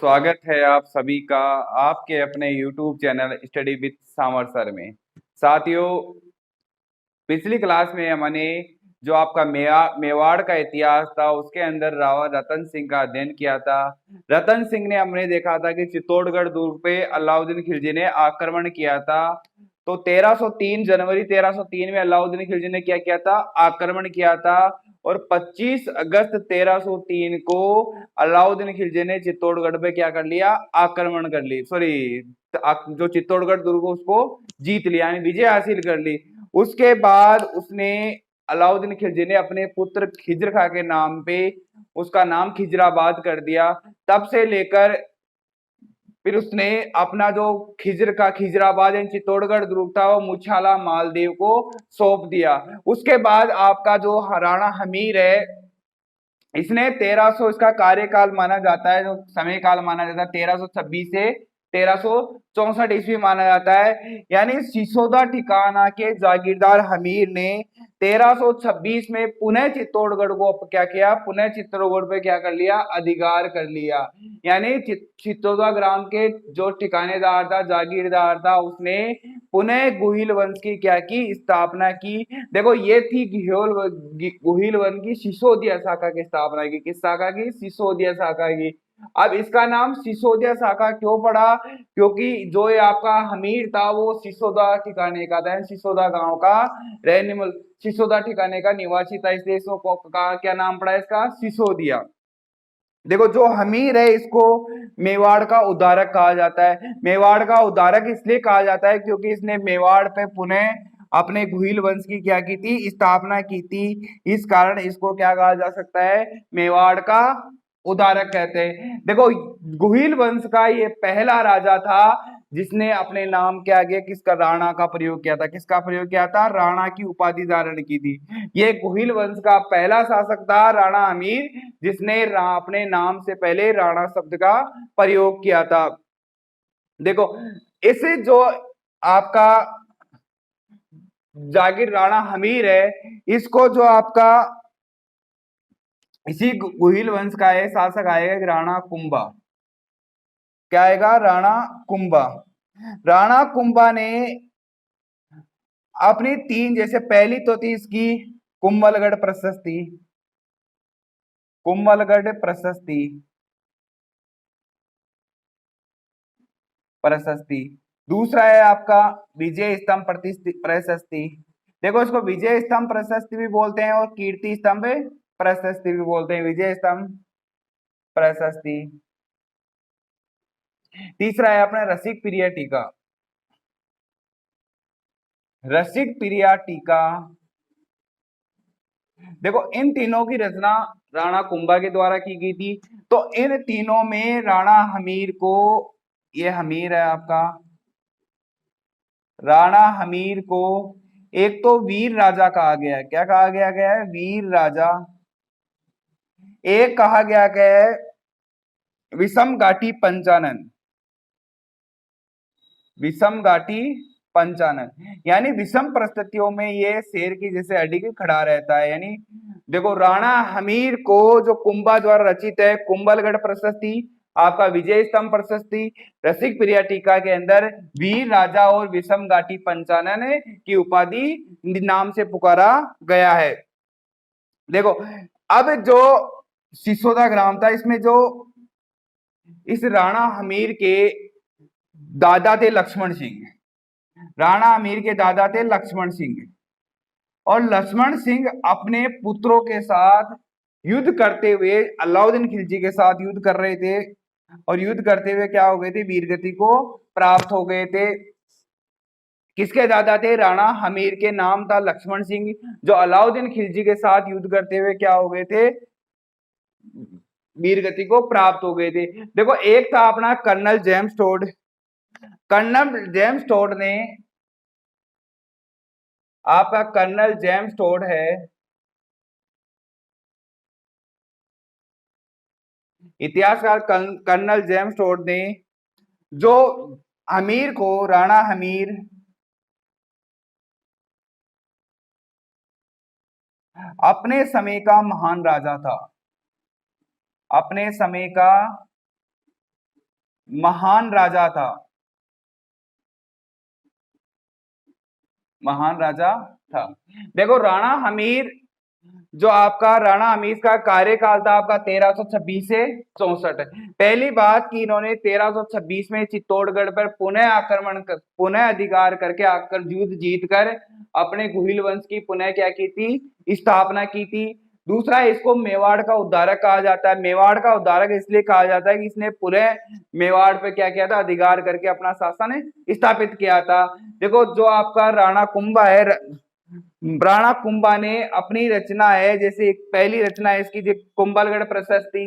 स्वागत है आप सभी का आपके अपने YouTube channel study with Samar sir में। साथियों, पिछली क्लास में हमने जो आपका मेवाड़ का इतिहास था उसके अंदर रावा रतन सिंह का अध्ययन किया था। रतन सिंह ने हमने देखा था कि चित्तौड़गढ़ दुर्ग पे अलाउद्दीन खिलजी ने आक्रमण किया था। तो 1303 जनवरी 1303 में अलाउद्दीन खिलजी ने क्या किया था? आक्रमण किया था। और 25 अगस्त 1303 को अलाउद्दीन खिलजी ने चित्तौड़गढ़ पे क्या कर लिया? आक्रमण कर ली, सॉरी, जो चित्तौड़गढ़ दुर्ग उसको जीत लिया, यानी विजय हासिल कर ली। उसके बाद उसने अलाउद्दीन खिलजी ने अपने पुत्र खिज्र खां के नाम पे उसका नाम खिजराबाद कर दिया। तब से लेकर फिर उसने अपना जो खिज्र का खिजराबाद यानी चित्तौड़गढ़ दुर्ग था वो मुछाला मालदेव को सौंप दिया। उसके बाद आपका जो राणा हमीर है, इसने 1300 इसका कार्यकाल माना जाता है, जो समय काल माना जाता है 1326 से 1364 ईस्वी माना जाता है। यानी सिसोदा ठिकाना के जागीरदार हमीर ने 1326 में पुनः चित्तौड़गढ़ को क्या किया? पुनः चित्तौड़गढ़ पे क्या कर लिया? अधिकार कर लिया। यानी चित्तौड़ा ग्राम के जो ठिकानेदार था, जागीरदार था, उसने पुनः गुहिल वंश की क्या की? स्थापना की। देखो, ये थी गुहिल वंश की सिसोदिया शाखा की स्थापना की। किस शाखा की? सिसोदिया शाखा की। अब इसका नाम सिसोदिया शाखा क्यों पड़ा? क्योंकि जो ये आपका हमीर था वो सिसोदा ठिकाने का था, सिसोदा गांव का रहने, सिसोदा ठिकाने का निवासी था, इसलिए इसको क्या नाम पड़ा इसका? सिसोदिया। देखो, जो हमीर है इसको मेवाड़ का उद्धारक कहा जाता है। मेवाड़ का उद्धारक इसलिए कहा जाता है क्योंकि इसने मेवाड़ पे पुनः अपने गुहिल वंश की क्या की थी? स्थापना की थी। इस कारण इसको क्या कहा जा सकता है? मेवाड़ का उद्धारक कहते हैं। देखो, गुहिल वंश का ये पहला राजा था जिसने अपने नाम के आगे किसका? राणा का प्रयोग किया था। किसका प्रयोग किया था? राणा की उपाधि धारण की थी। ये गुहिल वंश का पहला शासक था राणा अमीर, जिसने अपने नाम से पहले राणा शब्द का प्रयोग किया था। देखो, इसे जो आपका जागीर राणा हमीर है, इसको जो आपका इसी गुहिल वंश का है शासक आएगा राणा कुंभा। क्या आएगा? राणा कुंभा। राणा कुंभा ने अपनी तीन, जैसे पहली तो थी इसकी कुंभलगढ़ प्रशस्ति, कुंभलगढ़ प्रशस्ति, प्रशस्ति। दूसरा है आपका विजय स्तंभ प्रशस्ति। देखो, इसको विजय स्तंभ प्रशस्ति भी बोलते हैं और कीर्ति स्तंभ प्रशस्ति भी बोलते हैं। विजय स्तंभ प्रशस्ति। तीसरा है अपना रसिक प्रिया टीका, रसिक प्रिया टीका। देखो, इन तीनों की रचना राणा कुंभा के द्वारा की गई थी। तो इन तीनों में राणा हमीर को, ये हमीर है आपका, राणा हमीर को एक तो वीर राजा कहा गया है। क्या कहा गया है? वीर राजा। एक कहा गया है विषम घाटी पंचानन, विषम घाटी पंचानन। यानी विषम परिस्थितियों में ये शेर की जैसे अड़ी के खड़ा रहता है। यानी देखो, राणा हमीर को जो कुंभा द्वारा रचित है कुंभलगढ़ प्रशस्ति, आपका विजय स्तंभ प्रशस्ति, रसिक प्रिया टीका के अंदर वीर राजा और विषम घाटी पंचानन की उपाधि नाम से पुकारा गया है। देखो, अब जो सिसोदा ग्राम था, इसमें जो इस राणा हमीर के दादा थे लक्ष्मण सिंह, राणा हमीर के दादा थे लक्ष्मण सिंह, और लक्ष्मण सिंह अपने पुत्रों के साथ युद्ध करते हुए अलाउद्दीन खिलजी के साथ युद्ध कर रहे थे, और युद्ध करते हुए क्या हो गए थे? वीरगति को प्राप्त हो गए थे। किसके दादा थे? राणा हमीर के नाम था लक्ष्मण सिंह, जो अलाउद्दीन खिलजी के साथ युद्ध करते हुए क्या हो गए थे? वीरगति को प्राप्त हो गए थे। देखो, एक था अपना colonel James Tod. Colonel James Tod ने, आपका कर्नल जेम्स टोड है, इतिहासकार कर्नल जेम्स टोड ने जो हमीर को, राणा हमीर अपने समय का महान राजा था, अपने समय का महान राजा था, महान राजा था। देखो राणा हमीर, जो आपका राणा हमीर का कार्यकाल था आपका 1326 से 64। पहली बात कि इन्होंने 1326 में चित्तौड़गढ़ पर पुनः अधिकार करके आकर युद्ध जीत कर अपने गुहिल वंश की पुनः क्या की थी, स्थापना की थी। दूसरा, इसको मेवाड़ का उद्धारक कहा जाता है। मेवाड़ का उद्धारक इसलिए कहा जाता है कि इसने पूरे मेवाड़ पे क्या किया था, अधिकार करके अपना शासन स्थापित किया था। देखो जो आपका राणा कुंभा है, राणा कुंभा ने अपनी रचना है, जैसे एक पहली रचना है इसकी जो कुंभलगढ़ प्रशस्ति,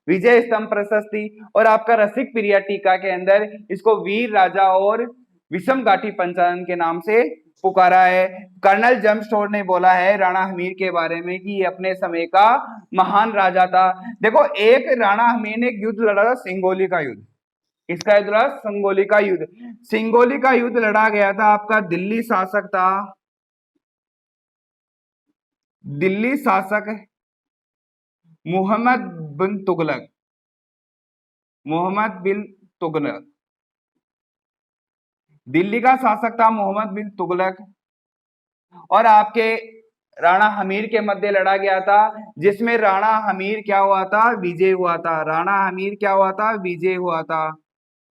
विजय स्तंभ प्रशस्ति और आपका रसिक प्रिया टीका के अंदर इसको वीर राजा और विषम घाटी पंचानन के नाम से पुकारा है। कर्नल जम्पस्टोर ने बोला है राणा हमीर के बारे में कि ये अपने समय का महान राजा था। देखो एक राणा हमीर ने एक युद्ध लड़ा था, सिंगोली का युद्ध। इसका युद्ध लड़ा, सिंगोली का युद्ध। सिंगोली का युद्ध लड़ा गया था, आपका दिल्ली शासक था, दिल्ली शासक मोहम्मद बिन तुगलक, मोहम्मद बिन तुगलक, दिल्ली का शासक था मोहम्मद बिन तुगलक। और आपके राणा हमीर के मध्य लड़ा गया था, जिसमें राणा हमीर क्या हुआ था, विजय हुआ था। राणा हमीर क्या हुआ था, विजय हुआ था।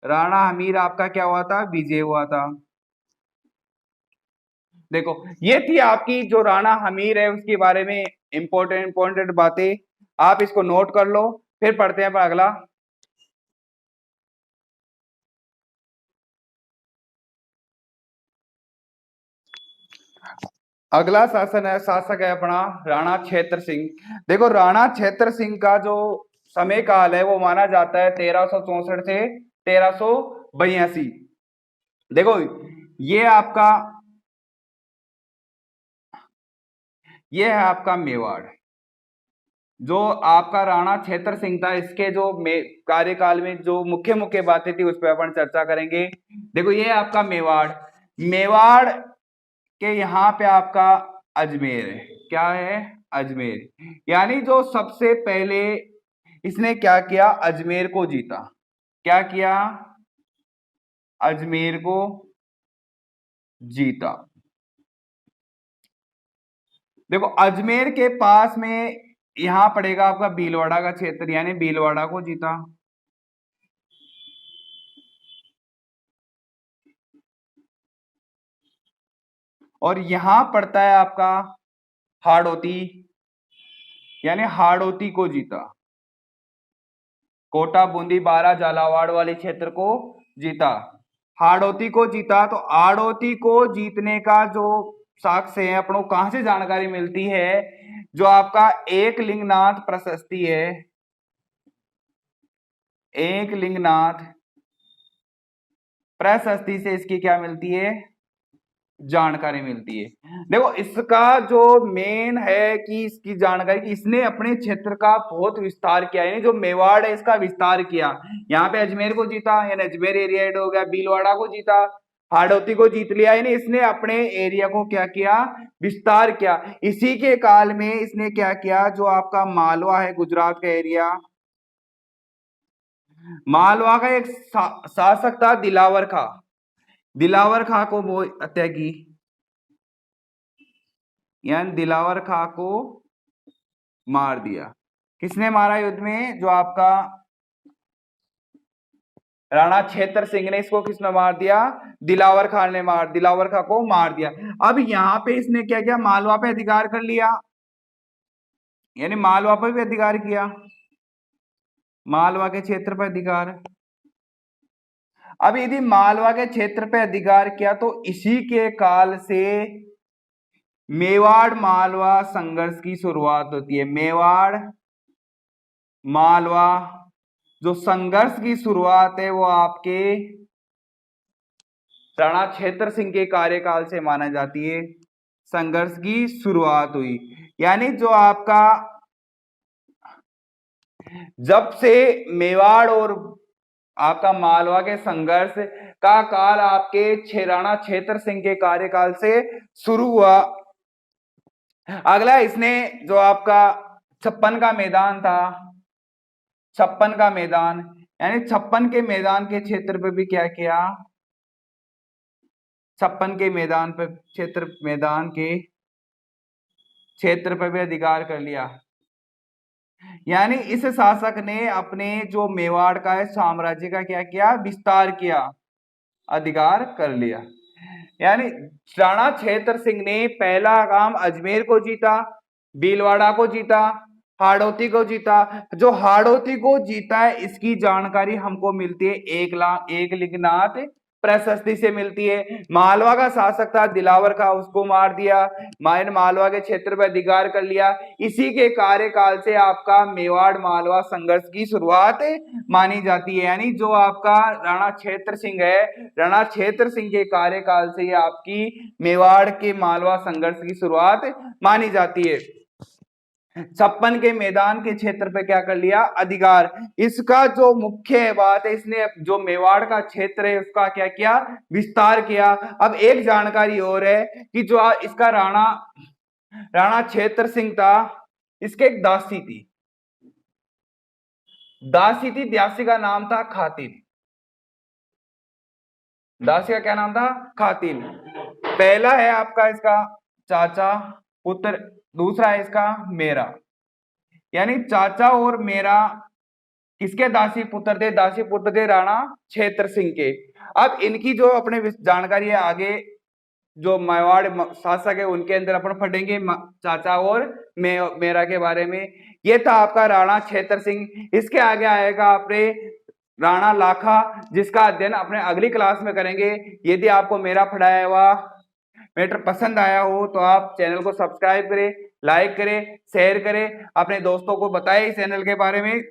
राणा हमीर आपका क्या हुआ था, विजय हुआ था। देखो ये थी आपकी जो राणा हमीर है उसके बारे में इंपॉर्टेंट बातें, आप इसको नोट कर लो। फिर पढ़ते हैं अगला। अगला शासक है अपना राणा छेत्र सिंह। देखो राणा छेत्र सिंह का जो समय काल है वो माना जाता है 1364 से 1382। देखो ये आपका, ये है आपका मेवाड़। जो आपका राणा छेत्र सिंह था, इसके जो कार्यकाल में जो मुख्य मुख्य बातें थी उस पर अपन चर्चा करेंगे। देखो ये आपका मेवाड़, मेवाड़ के यहाँ पे आपका अजमेर है। क्या है, अजमेर। यानी जो सबसे पहले इसने क्या किया, अजमेर को जीता। क्या किया, अजमेर को जीता। देखो अजमेर के पास में यहां पड़ेगा आपका भीलवाड़ा का क्षेत्र, यानी भीलवाड़ा को जीता। और यहां पड़ता है आपका हाड़ौती, यानी हाड़ौती को जीता। कोटा, बूंदी, बारा, झालावाड़ वाले क्षेत्र को जीता, हाड़ौती को जीता। तो हाड़ौती को जीतने का जो साक्ष्य है अपनों कहां से जानकारी मिलती है, जो आपका एक लिंगनाथ प्रशस्ति है, एक लिंगनाथ प्रशस्ति से इसकी क्या मिलती है, जानकारी मिलती है। देखो इसका जो मेन है कि इसकी जानकारी कि इसने अपने क्षेत्र का बहुत विस्तार किया, यानी जो मेवाड़ है इसका विस्तार किया। यहाँ पे अजमेर को जीता, यानी अजमेर एरिया एड हो गया, भीलवाड़ा को जीता, हाड़ौती को जीत लिया, यानी इसने अपने एरिया को क्या किया, विस्तार किया। इसी के काल में इसने क्या किया, जो आपका मालवा है गुजरात का एरिया, मालवा का एक शासक था दिलावर खां, दिलावर खां को वो हत्या की, यानी दिलावर खां को मार दिया। किसने मारा युद्ध में, जो आपका राणा छेत्र सिंह ने, इसको किसने मार दिया, दिलावर खां ने दिलावर खां को मार दिया। अब यहां पे इसने क्या किया, मालवा पे अधिकार कर लिया, यानी मालवा पर भी अधिकार किया, मालवा के क्षेत्र पर अधिकार। अब यदि मालवा के क्षेत्र पे अधिकार किया तो इसी के काल से मेवाड़ मालवा संघर्ष की शुरुआत होती है। मेवाड़ मालवा जो संघर्ष की शुरुआत है वो आपके राणा छेत्र सिंह के कार्यकाल से माना जाती है, संघर्ष की शुरुआत हुई। यानी जो आपका जब से मेवाड़ और आपका मालवा के संघर्ष का काल आपके राणा छेत्र सिंह के कार्यकाल से शुरू हुआ। अगला इसने जो आपका 56 का मैदान था, 56 का मैदान, यानी 56 के मैदान के क्षेत्र पे भी क्या किया, 56 के मैदान पे मैदान के क्षेत्र पे भी अधिकार कर लिया। यानी इस शासक ने अपने जो मेवाड़ का है साम्राज्य का क्या किया, विस्तार किया, अधिकार कर लिया। यानी राणा छेत्र सिंह ने पहला काम अजमेर को जीता, भीलवाड़ा को जीता, हाड़ौती को जीता। जो हाड़ौती को जीता है इसकी जानकारी हमको मिलती है एक लिंगनाथ प्रशस्ति से मिलती है। मालवा का शासक था दिलावर का, उसको मार दिया, मालवा के क्षेत्र पर अधिकार कर लिया। इसी के कार्यकाल से आपका मेवाड़ मालवा संघर्ष की शुरुआत मानी जाती है। यानी जो आपका राणा छेत्र सिंह है, राणा छेत्र सिंह के कार्यकाल से आपकी मेवाड़ के मालवा संघर्ष की शुरुआत मानी जाती है। 56 के मैदान के क्षेत्र पे क्या कर लिया, अधिकार। इसका जो मुख्य बात है, इसने जो मेवाड़ का क्षेत्र है उसका क्या किया, विस्तार किया। अब एक जानकारी और है कि जो इसका राणा छेत्र सिंह था, इसके एक दासी थी, दासी का नाम था खातिन। दासी का क्या नाम था, खातिन। पहला है आपका इसका चाचा पुत्र, दूसरा है इसका मेरा। यानी चाचा और मेरा किसके दासी पुत्र थे, दासी पुत्र थे राणा छेत्र सिंह के। अब इनकी जो अपने जानकारी है आगे जो मेवाड़ शासक है उनके अंदर अपन पढ़ेंगे चाचा और मेरा के बारे में। ये था आपका राणा छेत्र सिंह। इसके आगे आएगा अपने राणा लाखा, जिसका अध्ययन अपने अगली क्लास में करेंगे। यदि आपको मेरा पढ़ाया हुआ मैटर पसंद आया हो तो आप चैनल को सब्सक्राइब करें, लाइक करें, शेयर करें, अपने दोस्तों को बताएं इस चैनल के बारे में।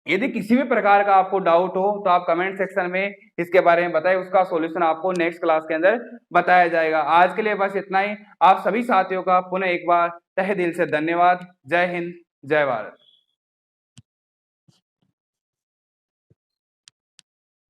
यदि किसी भी प्रकार का आपको डाउट हो तो आप कमेंट सेक्शन में इसके बारे में बताएं, उसका सॉल्यूशन आपको नेक्स्ट क्लास के अंदर बताया जाएगा। आज के लिए बस इतना ही। आप सभी साथियों का पुनः एक बार तहे दिल से धन्यवाद। जय हिंद, जय भारत।